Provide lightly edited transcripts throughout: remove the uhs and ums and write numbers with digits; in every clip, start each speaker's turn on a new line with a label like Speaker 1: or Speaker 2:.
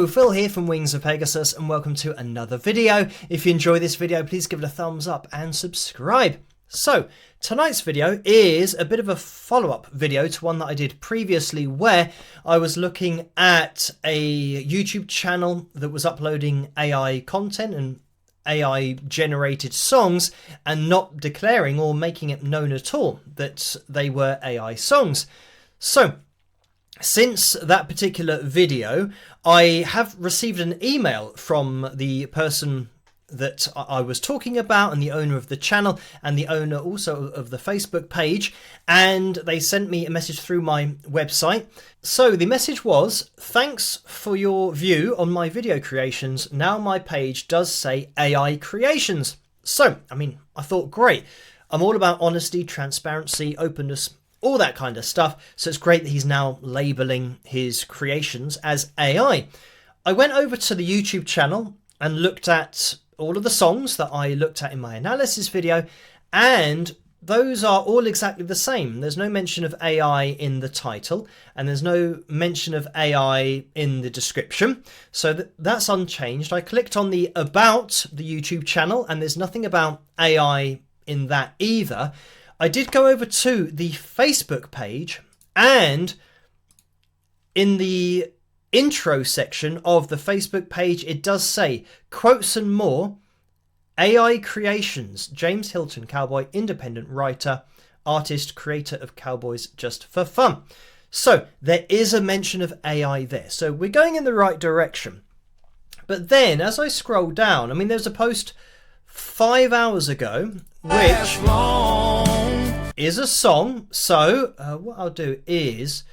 Speaker 1: Hello, Phil here from Wings of Pegasus and welcome to another video. If you enjoy this video, please give it a thumbs up and subscribe. So, tonight's video is a bit of a follow-up video to one that I did previously where I was looking at a YouTube channel that was uploading AI content and AI generated songs and not declaring or making it known at all that they were AI songs. So, since that particular video, I have received an email from the person that I was talking about and the owner of the channel and the owner also of the Facebook page, and they sent me a message through my website. So the message was, thanks for your view on my video creations. Now my page does say AI creations. So, I thought, great. I'm all about honesty, transparency, openness, all that kind of stuff. So it's great that he's now labeling his creations as AI. I went over to the YouTube channel and looked at all of the songs that I looked at in my analysis video, and those are all exactly the same. There's no mention of AI in the title, and there's no mention of AI in the description. So that's unchanged. I clicked on the About the YouTube channel, and there's nothing about AI in that either. I did go over to the Facebook page, and in the intro section of the Facebook page, it does say, quotes and more, AI creations, James Hilton, cowboy, independent writer, artist, creator of Cowboys Just for Fun. So there is a mention of AI there. So we're going in the right direction. But then as I scroll down, there's a post 5 hours ago, which is a song. So what I'll do is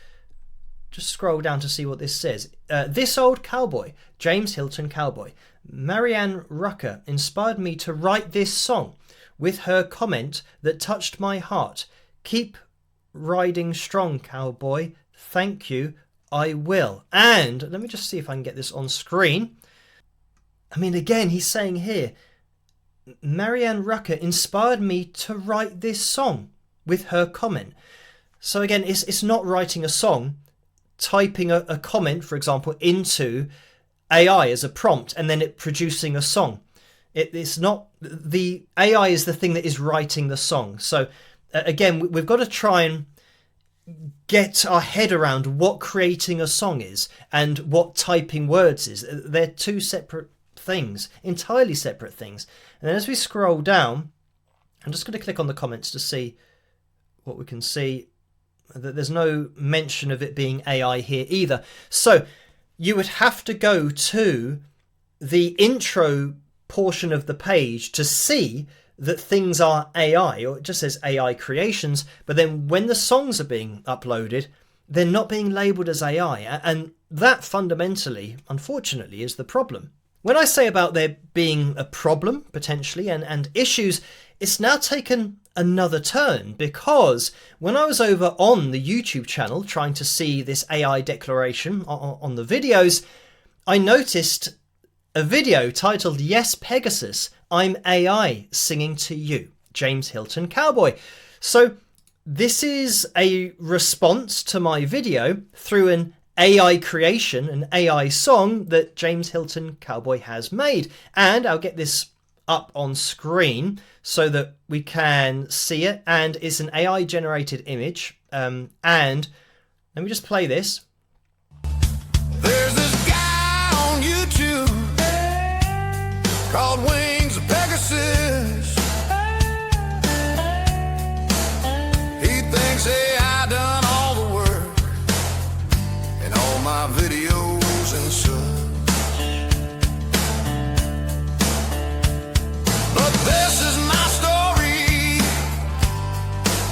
Speaker 1: just scroll down to see what this says. This old cowboy, James Hilton cowboy. Marianne Rucker inspired me to write this song with her comment that touched my heart. Keep riding strong, cowboy. Thank you. I will. And let me just see if I can get this on screen. Again, he's saying here, Marianne Rucker inspired me to write this song with her comment. So again, it's not writing a song, typing a comment, for example, into AI as a prompt and then it producing a song. It's not, the AI is the thing that is writing the song. So again, we've got to try and get our head around what creating a song is and what typing words is. They're two separate things, entirely separate things. And then as we scroll down, I'm just going to click on the comments to see what we can see. That there's no mention of it being AI here either. So you would have to go to the intro portion of the page to see that things are AI, or it just says AI creations, but then when the songs are being uploaded, they're not being labeled as AI. And that fundamentally, unfortunately, is the problem. When I say about there being a problem, potentially, and issues, it's now taken another turn, because when I was over on the YouTube channel trying to see this AI declaration on the videos, I noticed a video titled, Yes, Pegasus, I'm AI singing to you, James Hilton Cowboy. So this is a response to my video through an AI creation, an AI song that James Hilton Cowboy has made. And I'll get this up on screen so that we can see it, and it's an AI generated image, and let me just play this.
Speaker 2: There's this guy on YouTube called Wings of Pegasus. He thinks AI done all the work in all my videos and such. But this is my story,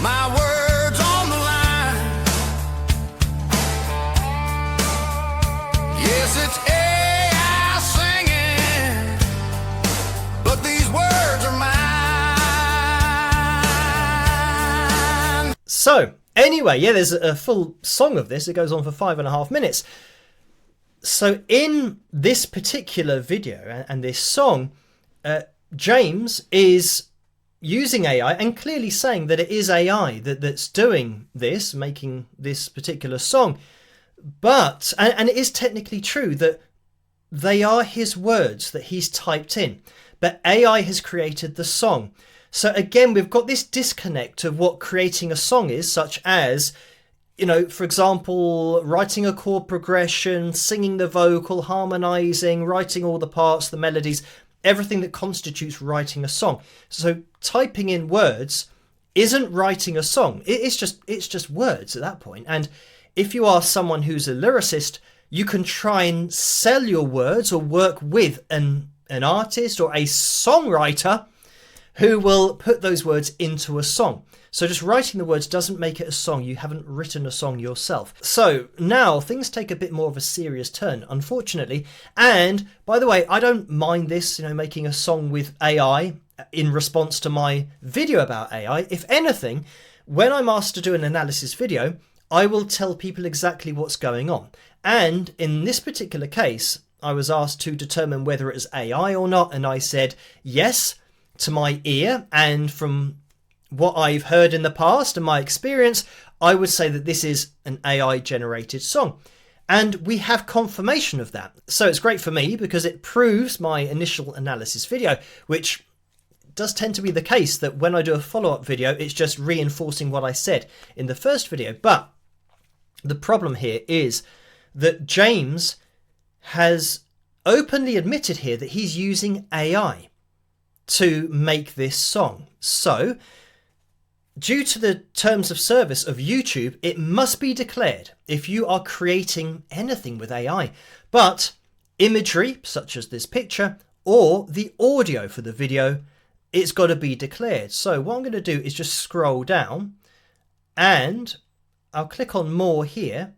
Speaker 2: my words on the line. Yes, it's AI singing, but these words are mine.
Speaker 1: So, anyway, yeah, there's a full song of this. It goes on for 5.5 minutes. So in this particular video and this song, James is using AI and clearly saying that it is AI that's doing this, making this particular song. But, and it is technically true that they are his words that he's typed in, but AI has created the song. So again, we've got this disconnect of what creating a song is, such as, you know, for example, writing a chord progression, singing the vocal, harmonizing, writing all the parts, the melodies, everything that constitutes writing a song. So typing in words isn't writing a song. It's just words at that point. And if you are someone who's a lyricist, you can try and sell your words or work with an artist or a songwriter who will put those words into a song. So just writing the words doesn't make it a song. You haven't written a song yourself. So now things take a bit more of a serious turn, unfortunately. And by the way, I don't mind this, you know, making a song with AI in response to my video about AI. If anything, when I'm asked to do an analysis video, I will tell people exactly what's going on. And in this particular case, I was asked to determine whether it was AI or not. And I said, yes, to my ear, and from what I've heard in the past and my experience, I would say that this is an AI generated song. And we have confirmation of that. So it's great for me because it proves my initial analysis video, which does tend to be the case that when I do a follow-up video, it's just reinforcing what I said in the first video. But the problem here is that James has openly admitted here that he's using AI to make this song. So, due to the terms of service of YouTube, it must be declared if you are creating anything with AI. But imagery, such as this picture, or the audio for the video, it's got to be declared. So what I'm going to do is just scroll down and I'll click on more here.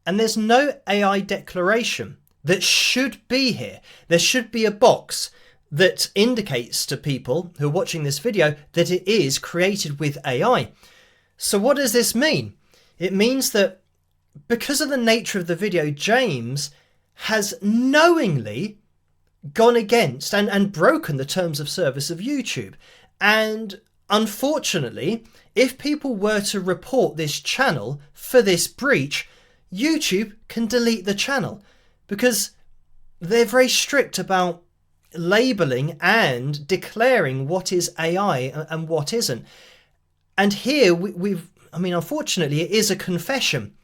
Speaker 1: And there's no AI declaration that should be here. There should be a box that indicates to people who are watching this video that it is created with AI. So what does this mean? It means that because of the nature of the video, James has knowingly gone against and broken the terms of service of YouTube. And unfortunately, if people were to report this channel for this breach, YouTube can delete the channel because they're very strict about labeling and declaring what is AI and what isn't. And here unfortunately, it is a confession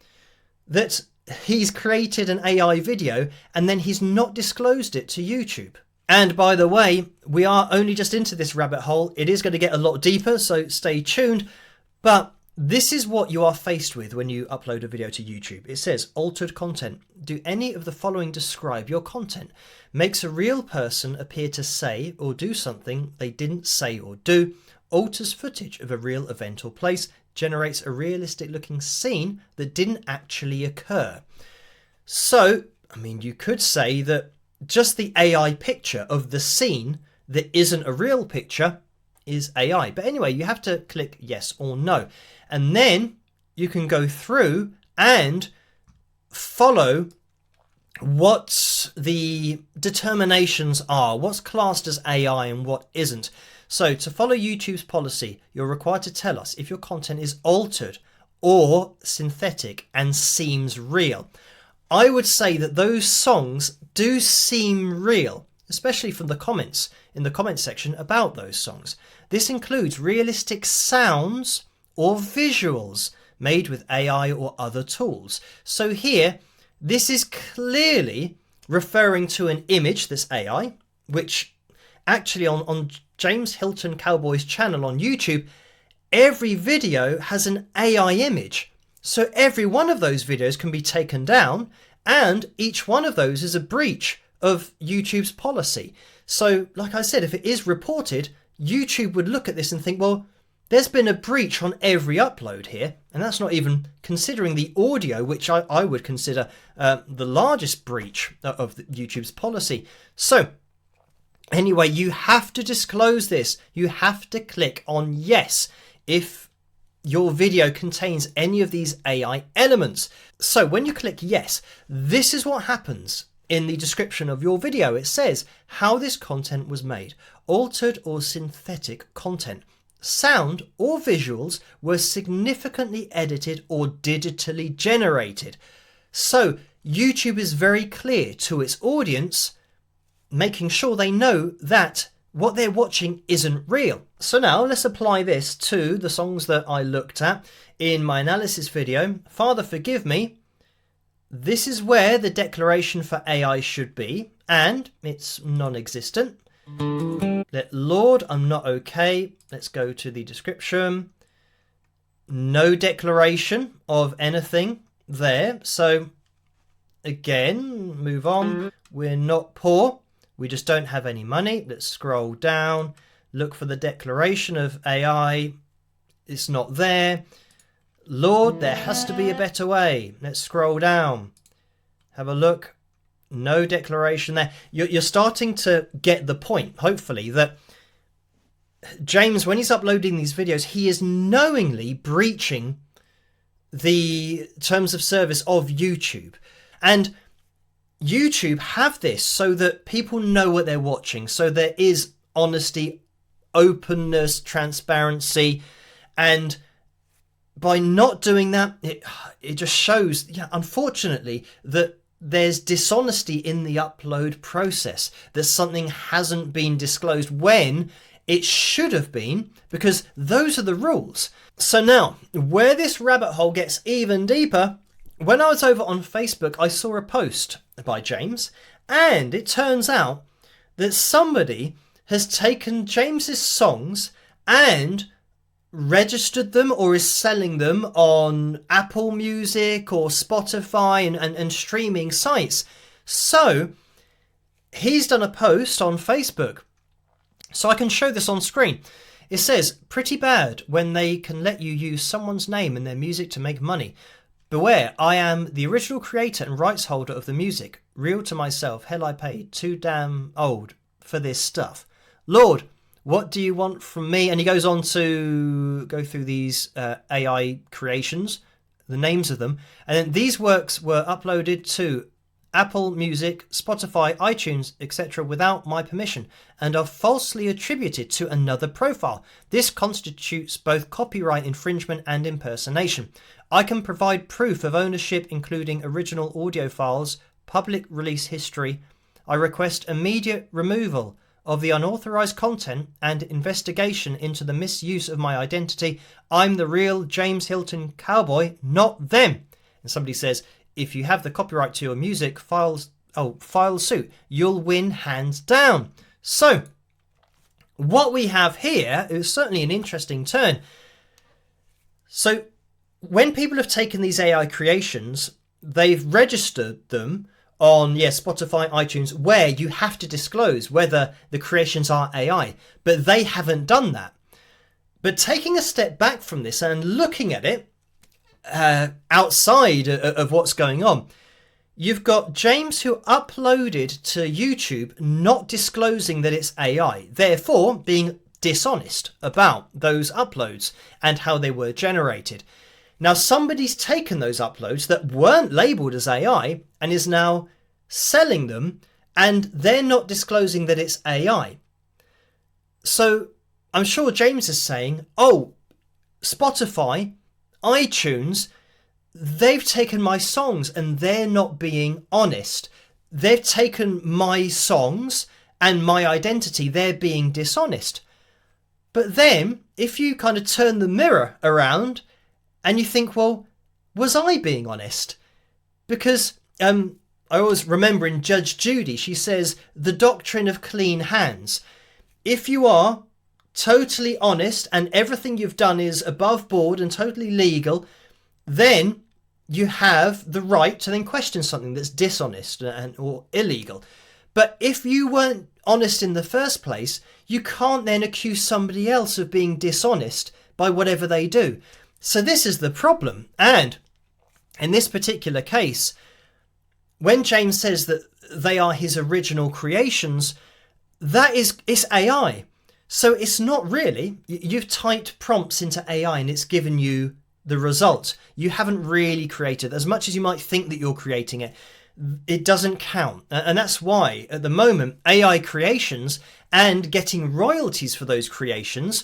Speaker 1: that he's created an AI video and then he's not disclosed it to YouTube. And by the way, we are only just into this rabbit hole. It is going to get a lot deeper, so stay tuned. But this is what you are faced with when you upload a video to YouTube. It says, altered content. Do any of the following describe your content? Makes a real person appear to say or do something they didn't say or do. Alters footage of a real event or place. Generates a realistic looking scene that didn't actually occur. So, you could say that just the AI picture of the scene that isn't a real picture is AI. But anyway, you have to click yes or no. And then you can go through and follow what the determinations are, what's classed as AI and what isn't. So to follow YouTube's policy, you're required to tell us if your content is altered or synthetic and seems real. I would say that those songs do seem real, especially from the comments in the comment section about those songs. This includes realistic sounds or visuals made with AI or other tools. So here, this is clearly referring to an image that's AI, which actually on James Hilton Cowboy's channel on YouTube, every video has an AI image. So every one of those videos can be taken down, and each one of those is a breach of YouTube's policy. So, like I said, if it is reported, YouTube would look at this and think, well, there's been a breach on every upload here, and that's not even considering the audio, which I would consider the largest breach of YouTube's policy. So, anyway, you have to disclose this. You have to click on yes if your video contains any of these AI elements. So when you click yes, this is what happens in the description of your video. It says how this content was made, altered or synthetic content. Sound or visuals were significantly edited or digitally generated. So YouTube is very clear to its audience, making sure they know that what they're watching isn't real. So now let's apply this to the songs that I looked at in my analysis video. Father Forgive Me. This is where the declaration for AI should be, and it's non-existent. Lord, I'm not okay. Let's go to the description. No declaration of anything there. So again, move on. We're not poor. We just don't have any money. Let's scroll down. Look for the declaration of AI. It's not there. Lord, there has to be a better way. Let's scroll down. Have a look. No declaration there. You're starting to get the point, hopefully, that James, when he's uploading these videos, he is knowingly breaching the terms of service of YouTube. And YouTube have this so that people know what they're watching. So there is honesty, openness, transparency. And by not doing that, it just shows, unfortunately, that there's dishonesty in the upload process, that something hasn't been disclosed when it should have been, because those are the rules. So now, where this rabbit hole gets even deeper, when I was over on Facebook, I saw a post by James, and it turns out that somebody has taken James's songs and registered them or is selling them on Apple Music or Spotify and streaming sites. So he's done a post on Facebook. So I can show this on screen. It says, pretty bad when they can let you use someone's name in their music to make money. Beware, I am the original creator and rights holder of the music. Real to myself, hell I paid, too damn old for this stuff. Lord, what do you want from me? And he goes on to go through these AI creations, the names of them. And then these works were uploaded to Apple Music, Spotify, iTunes, etc. without my permission and are falsely attributed to another profile. This constitutes both copyright infringement and impersonation. I can provide proof of ownership, including original audio files, public release history. I request immediate removal of the unauthorized content and investigation into the misuse of my identity. I'm the real James Hilton cowboy, not them. And somebody says, if you have the copyright to your music, file suit. You'll win hands down. So what we have here is certainly an interesting turn. So when people have taken these AI creations, they've registered them on Spotify, iTunes, where you have to disclose whether the creations are AI, but they haven't done that. But taking a step back from this and looking at it outside of what's going on, you've got James who uploaded to YouTube not disclosing that it's AI, therefore being dishonest about those uploads and how they were generated. Now somebody's taken those uploads that weren't labeled as AI and is now selling them, and they're not disclosing that it's AI. So I'm sure James is saying, oh, Spotify, iTunes, they've taken my songs and they're not being honest. They've taken my songs and my identity, they're being dishonest. But then if you kind of turn the mirror around and you think, well, was I being honest? Because I always remember in Judge Judy, she says, the doctrine of clean hands. If you are totally honest and everything you've done is above board and totally legal, then you have the right to then question something that's dishonest or illegal. But if you weren't honest in the first place, you can't then accuse somebody else of being dishonest by whatever they do. So this is the problem. And in this particular case, when James says that they are his original creations, it's AI. So it's not really. You've typed prompts into AI and it's given you the result. You haven't really created. As much as you might think that you're creating it, it doesn't count. And that's why at the moment AI creations and getting royalties for those creations,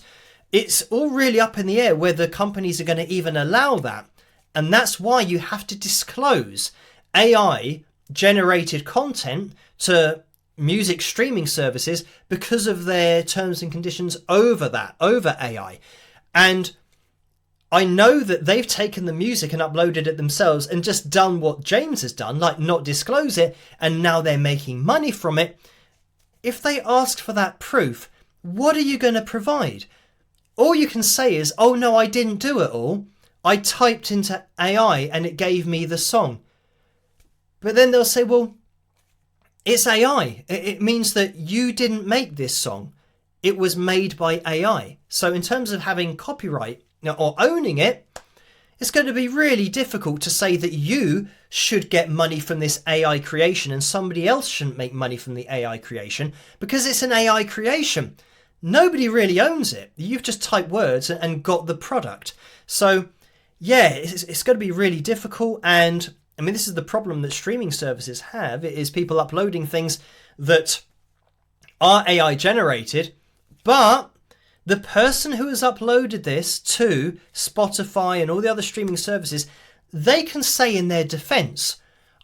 Speaker 1: it's all really up in the air whether companies are going to even allow that. And that's why you have to disclose. AI generated content to music streaming services because of their terms and conditions over AI. And I know that they've taken the music and uploaded it themselves and just done what James has done, like not disclose it, and now they're making money from it. If they asked for that proof, what are you going to provide? All you can say is, oh no, I didn't do it all. I typed into AI and it gave me the song. But then they'll say, well, it's AI. It means that you didn't make this song. It was made by AI. So in terms of having copyright or owning it, it's going to be really difficult to say that you should get money from this AI creation and somebody else shouldn't make money from the AI creation because it's an AI creation. Nobody really owns it. You've just typed words and got the product. So yeah, it's going to be really difficult. And I mean, this is the problem that streaming services have. It is people uploading things that are AI generated, but the person who has uploaded this to Spotify and all the other streaming services, they can say in their defense,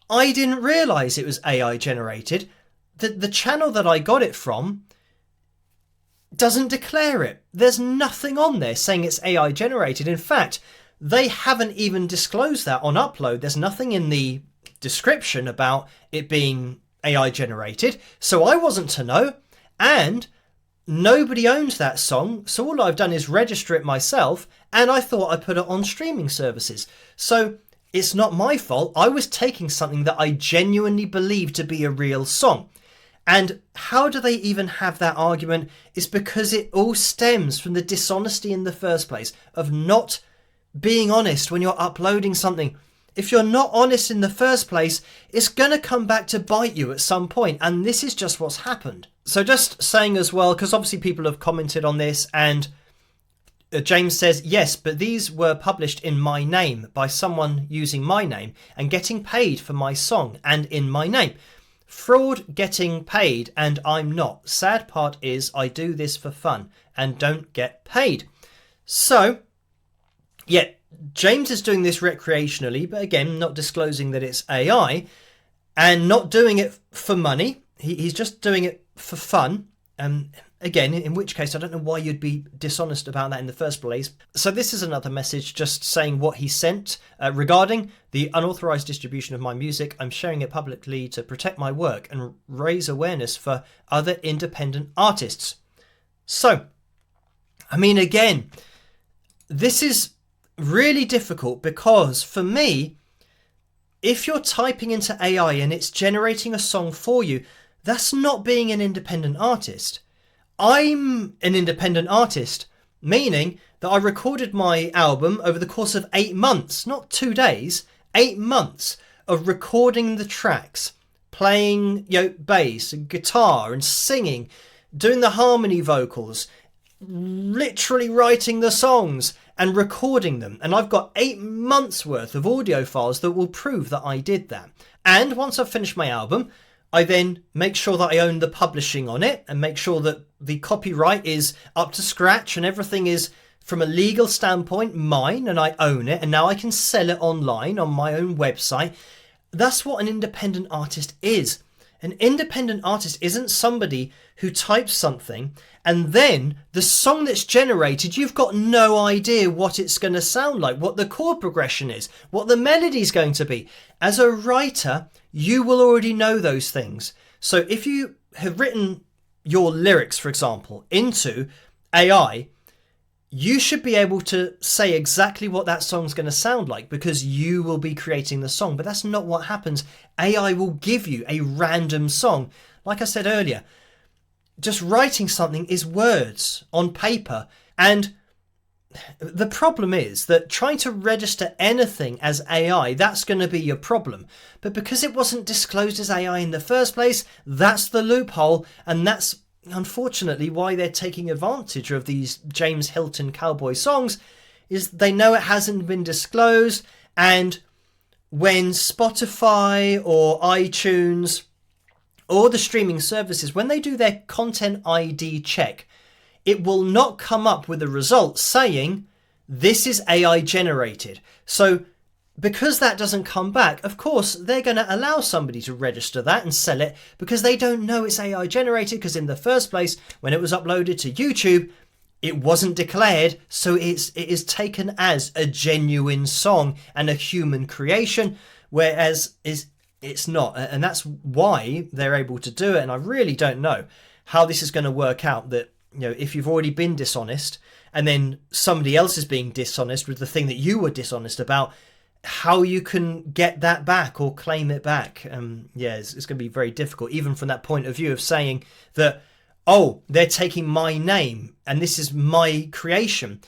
Speaker 1: I didn't realize it was AI generated. The channel that I got it from doesn't declare it. There's nothing on there saying it's AI generated. In fact, they haven't even disclosed that on upload. There's nothing in the description about it being AI generated. So I wasn't to know. And nobody owns that song. So all I've done is register it myself. And I thought I put it on streaming services. So it's not my fault. I was taking something that I genuinely believed to be a real song. And how do they even have that argument? It's because it all stems from the dishonesty in the first place of not being honest when you're uploading something. If you're not honest in the first place, it's going to come back to bite you at some point. And this is just what's happened. So just saying as well, because obviously people have commented on this and James says, yes, but these were published in my name by someone using my name and getting paid for my song and in my name. Fraud getting paid and I'm not. Sad part is I do this for fun and don't get paid. So yeah, James is doing this recreationally, but again, not disclosing that it's AI and not doing it for money. He's just doing it for fun. Again, in which case, I don't know why you'd be dishonest about that in the first place. So this is another message just saying what he sent regarding the unauthorized distribution of my music. I'm sharing it publicly to protect my work and raise awareness for other independent artists. So, I mean, again, this is really difficult because for me, if you're typing into AI and it's generating a song for you, that's not being an independent artist. I'm an independent artist, meaning that I recorded my album over the course of 8 months, not 2 days, 8 months of recording the tracks, playing bass and guitar and singing, doing the harmony vocals, literally writing the songs and recording them. And I've got 8 months worth of audio files that will prove that I did that. And once I've finished my album, I then make sure that I own the publishing on it and make sure that the copyright is up to scratch and everything is, from a legal standpoint, mine and I own it. And now I can sell it online on my own website. That's what an independent artist is. An independent artist isn't somebody who types something and then the song that's generated, you've got no idea what it's going to sound like, what the chord progression is, what the melody is going to be. As a writer, you will already know those things. So if you have written your lyrics, for example, into AI, you should be able to say exactly what that song's going to sound like because you will be creating the song. But that's not what happens. AI will give you a random song. Like I said earlier, just writing something is words on paper. And the problem is that trying to register anything as AI, that's going to be your problem. But because it wasn't disclosed as AI in the first place, that's the loophole. And that's unfortunately why they're taking advantage of these James Hilton cowboy songs, is they know it hasn't been disclosed. And when Spotify or iTunes or the streaming services, when they do their content ID check, it will not come up with a result saying this is AI generated. So because that doesn't come back, of course, they're going to allow somebody to register that and sell it because they don't know it's AI generated, because in the first place, when it was uploaded to YouTube, it wasn't declared, so it is taken as a genuine song and a human creation, whereas it's not. And that's why they're able to do it. And I really don't know how this is going to work out, that, you know, if you've already been dishonest and then somebody else is being dishonest with the thing that you were dishonest about, how you can get that back or claim it back. Yeah, it's going to be very difficult, even from that point of view of saying that, oh, they're taking my name and this is my creation.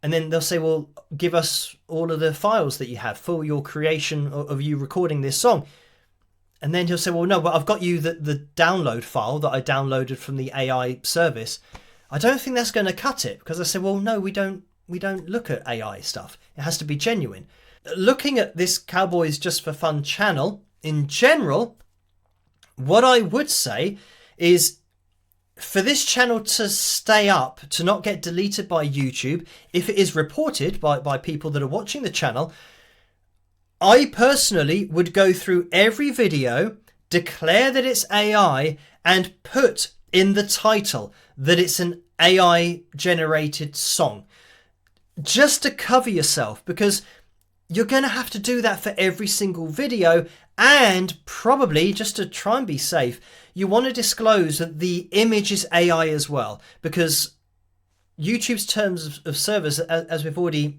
Speaker 1: And then they'll say, well, give us all of the files that you have for your creation of you recording this song. And then he'll say, well, no, but I've got you the download file that I downloaded from the AI service. I don't think that's going to cut it, because I say, well, no, we don't look at AI stuff. It has to be genuine. Looking at this Cowboys Just for Fun channel in general, what I would say is, for this channel to stay up, to not get deleted by YouTube, if it is reported by people that are watching the channel, I personally would go through every video, declare that it's AI, and put in the title that it's an AI generated song, just to cover yourself, because you're going to have to do that for every single video. And probably, just to try and be safe, you want to disclose that the image is AI as well, because YouTube's terms of service, as we've already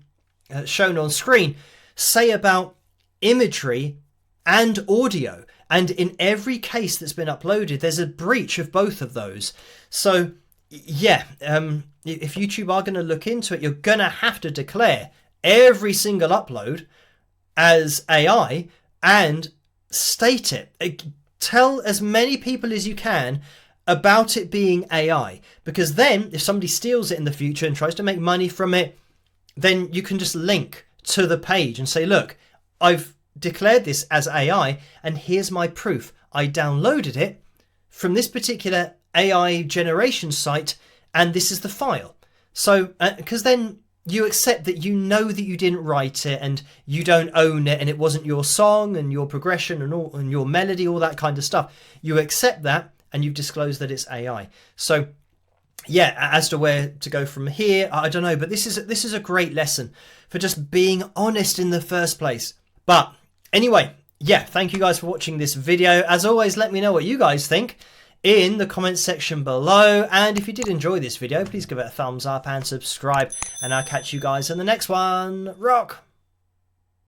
Speaker 1: shown on screen, say about imagery and audio. And in every case that's been uploaded, there's a breach of both of those. So yeah, if YouTube are going to look into it, you're going to have to declare every single upload as AI and state it. Tell as many people as you can about it being AI, because then if somebody steals it in the future and tries to make money from it, then you can just link to the page and say, look, I've declared this as AI and here's my proof. I downloaded it from this particular AI generation site and this is the file. So because then you accept that you know that you didn't write it and you don't own it and it wasn't your song and your progression and your melody, all that kind of stuff. You accept that and you've disclosed that it's AI. So yeah, as to where to go from here, I don't know, but this is a great lesson for just being honest in the first place. But anyway, yeah, thank you guys for watching this video. As always, let me know what you guys think in the comments section below. And if you did enjoy this video, please give it a thumbs up and subscribe. And I'll catch you guys in the next one. Rock!